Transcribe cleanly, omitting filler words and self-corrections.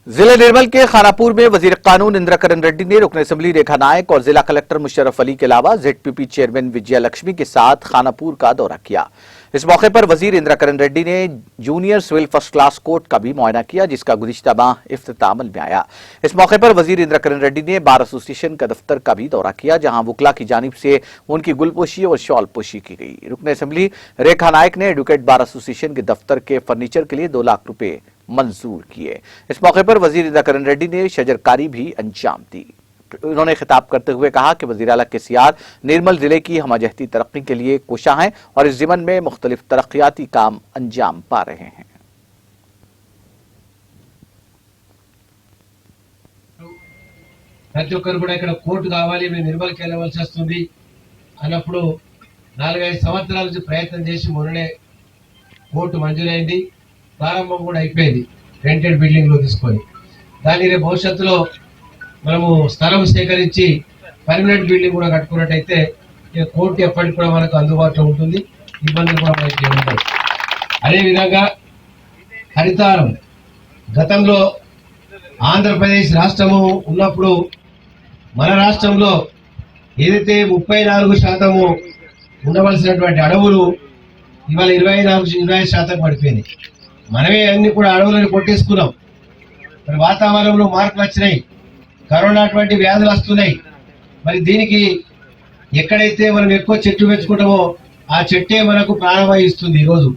जिले निर्मल के खानापुर में वजीर कानून इंद्रकरण रेड्डी ने रुकन असेंबली रेखा नायक और जिला कलेक्टर मुशर्रफ अली के अलावा जेडपीपी चेयरमैन विजया लक्ष्मी के साथ खानापुर का दौरा किया। इस मौके पर वजीर इंद्रकरण रेड्डी ने junior civil first class court का भी मुआयना किया, जिसका गुज़िश्ता माह इफ्तिताह अमल में आया। इस मौके पर वजीर इंद्रकरण रेड्डी ने बार एसोसिएशन का दफ्तर का भी दौरा किया, जहां वुकला की जानिब से उनकी गुलपोशी और शॉल पोशी की गई। रुकन असेंबली रेखा नायक ने एडवोकेट बार एसोसिएशन के दफ्तर के फर्नीचर के लिए 2 लाख रुपए मंजूर किए। इस मौके पर वजीर इंद्रकरण रेड्डी ने शजरकारी भी अंजाम दी। उन्होंने खिताब करते हुए कहा कि वजीर आला केसीआर निर्मल जिले की हमजहती तरक्की के लिए कोशा हैं और इस ज़िमन में मुख्तलिफ तरक्याती काम अंजाम पा रहे हैं। ప్రతి ఒక్కరు కూడా ఇక్కడ కోర్టు కావాలి, మేము నిర్మల్కి వెళ్ళవలసి వస్తుంది అన్నప్పుడు 4-5 సంవత్సరాల నుంచి ప్రయత్నం చేసి మొన్ననే కోర్టు మంజూరైంది, ప్రారంభం కూడా అయిపోయింది రెంటెడ్ బిల్డింగ్ లో తీసుకొని. దాని రేపు భవిష్యత్తులో మనము స్థలం సేకరించి పర్మనెంట్ బిల్డింగ్ కూడా కట్టుకున్నట్టయితే కోర్టు ఎప్పటికి కూడా మనకు అందుబాటులో ఉంటుంది, ఇబ్బందులు కూడా మనకి ఉంటాయి. అదేవిధంగా హరితారం గతంలో ఆంధ్రప్రదేశ్ రాష్ట్రము ఉన్నప్పుడు మన రాష్ట్రంలో ఏదైతే 34% ఉండవలసినటువంటి అడవులు ఇవాళ 24-25% పడిపోయింది. మనమే అన్ని కూడా అడవులను కొట్టేసుకున్నాం. మరి వాతావరణంలో మార్పులు వచ్చినాయి, కరోనా అటువంటి వ్యాధులు వస్తున్నాయి. మరి దీనికి ఎక్కడైతే మనం ఎక్కువ చెట్టు పెంచుకుంటామో ఆ చెట్టే మనకు ప్రాణవాయు ఇస్తుంది. ఈరోజు